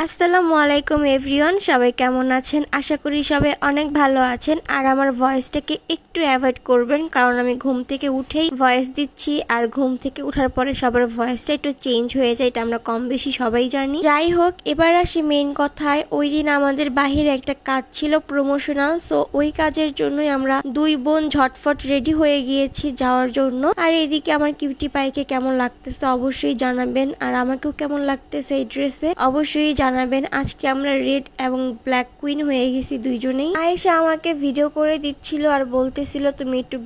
আসসালামু আলাইকুম এভরিওয়ান, সবাই কেমন আছেন? আশা করি সবাই অনেক ভালো আছেন। আর আমার ভয়েসটাকে একটু অ্যাভয়েড করবেন, কারণ আমি ঘুম থেকে উঠেই ভয়েস দিচ্ছি, আর ঘুম থেকে ওঠার পরে সবার ভয়েসটা একটু চেঞ্জ হয়ে যায়, এটা আমরা কম বেশি সবাই জানি। যাই হোক, এবার আসি মেইন কথায়। ওই দিন আমাদের বাহিরে একটা কাজ ছিল প্রমোশনাল, সো ওই কাজের জন্যই আমরা দুই বোন ঝটফট রেডি হয়ে গিয়েছি যাওয়ার জন্য। আর এদিকে আমার কিউটি পাইকে কেমন লাগতেছে অবশ্যই জানাবেন, আর আমাকেও কেমন লাগতেছে এই ড্রেসে অবশ্যই জানাবেন। আজকে আমরা রেড এবং ব্ল্যাক কুইন হয়ে গেছি দুইজনেই। আয়েশা আমাকে ভিডিও করে দিচ্ছিল আর বলতেছিল তুমি একটু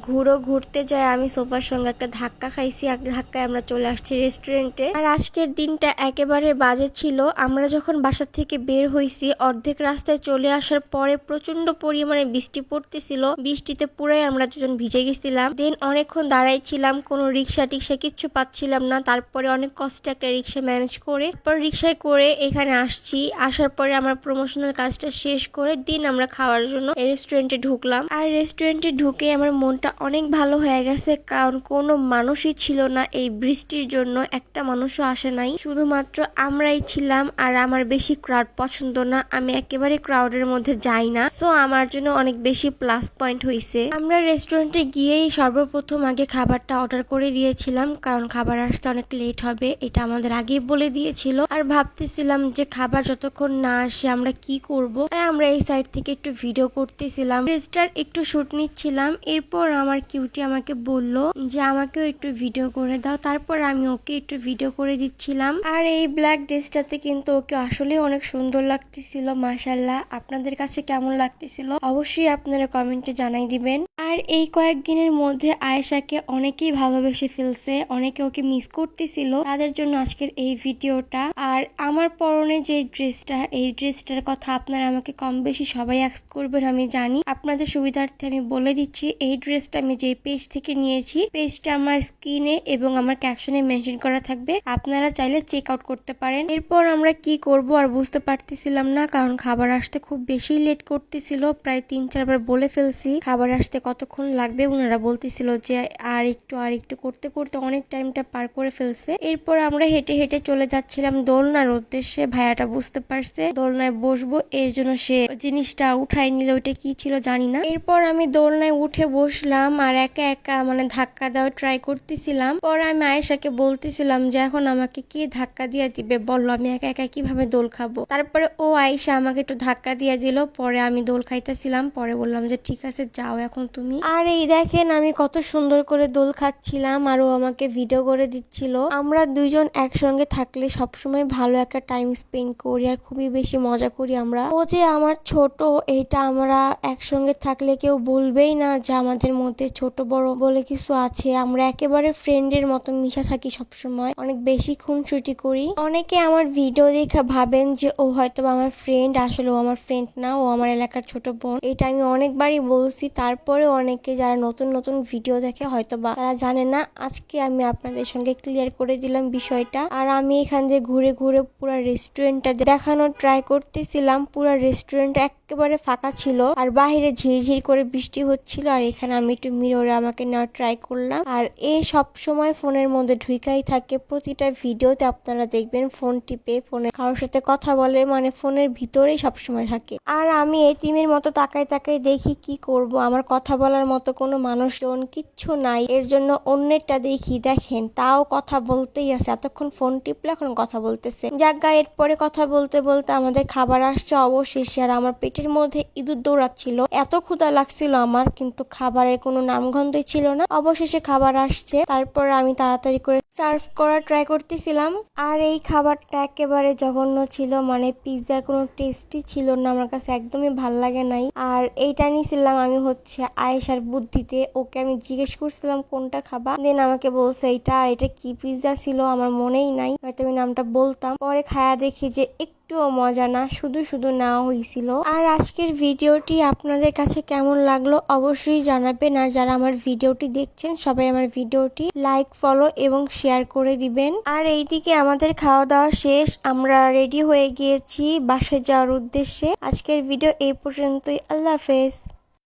ঘুরতে যাই। আমি সোফার সঙ্গে একটা ধাক্কা খাইছি, এক ধাক্কায় আমরা চলে আসছি রেস্টুরেন্টে। আর আজকের দিনটা একেবারে বাজে ছিল। আমরা যখন বাসা থেকে বের হইছি, অর্ধেক রাস্তায় চলে আসার পরে প্রচন্ড পরিমাণে বৃষ্টি পড়তেছিল। বৃষ্টিতে পুরাই আমরা দুজন ভিজে গেছিলাম। দেন অনেকক্ষণ দাঁড়াইছিলাম, কোনো রিক্সা টিক্সা কিচ্ছু পাচ্ছিলাম না। তারপরে অনেক কষ্টে একটা রিক্সা ম্যানেজ করে তারপর রিক্সায় করে এখানে আসছি। আসার পরে আমার প্রমোশনাল কাজটা শেষ করে দিন আমরা খাওয়ার জন্য রেস্টুরেন্টে ঢুকলাম। আর রেস্টুরেন্টে ঢুকে আমার মনটা অনেক ভালো হয়ে গেছে, কারণ কোনো মানুষই ছিল না এই বৃষ্টির জন্য। একটা মানুষও আসে নাই, শুধুমাত্র আমরাই ছিলাম। আর আমার বেশি ক্রাউড পছন্দ না, আমি একেবারে ক্রাউডের মধ্যে যাই না, সো আমার জন্য অনেক বেশি প্লাস পয়েন্ট হয়েছে। আমরা রেস্টুরেন্টে গিয়েই সর্বপ্রথম আগে খাবারটা অর্ডার করে দিয়েছিলাম, কারণ খাবার আসতে অনেক লেট হবে, এটা আমাদের আগেই বলে দিয়েছিল। আর ভাবতেছিলাম যে খাবার যতক্ষণ না আসে আমরা কি করব। আমরা এই সাইড থেকে একটু ভিডিও করতেছিলাম, ড্রেসটার একটু শুট নিচ্ছিলাম। এরপর আমার কিউটি আমাকে বলল যে আমাকেও একটু ভিডিও করে দাও, তারপর আমি ওকে একটু ভিডিও করে দিচ্ছিলাম। আর এই ব্ল্যাক ড্রেসটাতে কিন্তু ওকে আসলে অনেক সুন্দর লাগতেছিল, মাশাআল্লাহ। আপনাদের কাছে কেমন লাগতেছিল অবশ্যই আপনারা কমেন্টে জানাই দিবেন। আর এই কয়েকদিনের মধ্যে আয়েশাকে অনেকেই ভালোবেসে ফেলছে, অনেকে ওকে মিস করতেছিল, তাদের জন্য আজকের এই ভিডিওটা। আর আমার পরনে যে ড্রেসটা, এই ড্রেসটার কথা আপনারা আমাকে কম বেশি সবাই আস্ক করবেন, আমি জানি। আপনাদের সুবিধার্থে আমি বলে দিচ্ছি, এই ড্রেসটা আমি যে পেজ থেকে নিয়েছি, পেজটা আমার স্ক্রিনে এবং আমার ক্যাপশনে মেনশন করা থাকবে, আপনারা চাইলে চেক আউট করতে পারেন। এরপর আমরা কি করব আর বুঝতে পারতেছিলাম না, কারণ খাবার আসতে খুব বেশি লেট করতেছিল। প্রায় 3-4 বার বলে ফেলছি খাবার আসতে কতক্ষণ লাগবে, ওনারা বলতেছিল যে আর একটু করতে করতে অনেক টাইমটা পার করে ফেলছে। এরপর আমরা হেঁটে হেঁটে চলে যাচ্ছিলাম দোলনার উদ্দেশ্যে। ভাইয়াটা বুঝতে পারছে দোলনায় বসবো, এর জন্য সে জিনিসটা উঠাই নিল, ওইটা কি ছিল জানি না। এরপর আমি দোলনায় উঠে বসলাম আর একা একা ধাক্কা দেওয়া ট্রাই করতেছিলাম। পরে আমি আয়েশাকে বলতেছিলাম যে এখন আমাকে কে ধাক্কা দিয়ে দিবে বললো, আমি একা একা কিভাবে দোল খাবো। তারপরে ও আয়েশা আমাকে একটু ধাক্কা দিয়ে দিল, পরে আমি দোল খাইতেছিলাম। পরে বললাম যে ঠিক আছে যাও এখন তুমি। আর এই দেখেন আমি কত সুন্দর করে দোল খাচ্ছিলাম, আর ও আমাকে ভিডিও করে দিচ্ছিল। আমরা দুইজন একসঙ্গে থাকলে সবসময় ভালো একটা টাইম স্পেন্ড করি আর খুবই বেশি মজা করি আমরা। ও যে আমার ছোট, এইটা আমরা একসঙ্গে থাকলে কেউ বলবেই না যে আমাদের মধ্যে ছোট বড় বলে কিছু আছে। আমরা একেবারে ফ্রেন্ডের মতো মিশা থাকি সবসময়, অনেক বেশি খুনসুটি করি। অনেকে আমার ভিডিও দেখে ভাবেন যে ও হয়তো আমার ফ্রেন্ড, আসলে ও আমার ফ্রেন্ড না, ও আমার এলাকার ছোট বোন। এটা আমি অনেকবারই বলছি, তারপরে অনেকে যারা নতুন নতুন ভিডিও দেখে হয়তো বা তারা জানে না। আজকে আমি আপনাদের সঙ্গে ক্লিয়ার করে দিলাম বিষয়টা। আর আমি এখান দিয়ে ঘুরে ঘুরে পুরো রেস্টুরেন্টটা দেখানোর ট্রাই করতেছিলাম। পুরো রেস্টুরেন্ট একেবারে ফাঁকা ছিল, আর বাহিরে ঝিরঝির করে বৃষ্টি হচ্ছিল। আর এখানে আমি একটু মিররে আমাকে নেওয়ার ট্রাই করলাম। আর এ সব সময় ফোনের মধ্যে ঢুকাই থাকে, প্রতিটা ভিডিওতে আপনারা দেখবেন ফোন টিপে, ফোনে কারোর সাথে কথা বলে, ফোনের ভিতরেই সবসময় থাকে। আর আমি এতিমের মতো তাকাই তাকাই দেখি, কি করব, আমার কথা বলার মতো কোনো মানুষজন কিচ্ছু নাই, এর জন্য অন্যেরটা দেখি। দেখেন তাও কথা বলতেই আছে, এতক্ষণ ফোন টিপলে এখন কথা বলতেছে। যাক, এরপরে কথা বলতে বলতে আমাদের খাবার আসছে অবশেষে। আর আমার পেটের মধ্যে ইঁদুর দৌড়াচ্ছিল, এত ক্ষুধা লাগছিল আমার, কিন্তু খাবারের কোনো নামগন্ধই ছিল না। অবশেষে খাবার আসছে, তারপর আমি তাড়াতাড়ি করে সার্ভ করার ট্রাই করতেছিলাম। আর এই খাবারটা একেবারে জঘন্য ছিল, পিৎজা কোনো টেস্টই ছিল না, আমার কাছে একদমই ভাল লাগে নাই। আর এইটা নিয়েছিলাম আমি হচ্ছে আয়েশার বুদ্ধিতে, ওকে আমি জিজ্ঞেস করছিলাম কোনটা খাবা, দেন আমাকে বলছে এইটা। আর এটা কি পিৎজা ছিল আমার মনেই নাই, হয়তো আমি নামটা বলতাম। পরে খায়া দেখি যে একটুও মজা না, শুধু শুধু নেওয়া হয়েছিল। আর আজকের ভিডিওটি আপনাদের কাছে কেমন লাগলো অবশ্যই জানাবেন। আর যারা আমার ভিডিওটি দেখছেন সবাই আমার ভিডিওটি লাইক, ফলো এবং শেয়ার করে দিবেন। আর এইদিকে আমাদের খাওয়া দাওয়া শেষ, আমরা রেডি হয়ে গিয়েছি বাসায় যাওয়ার উদ্দেশ্যে। আজকের ভিডিও এই পর্যন্তই, আল্লাহ হাফেজ।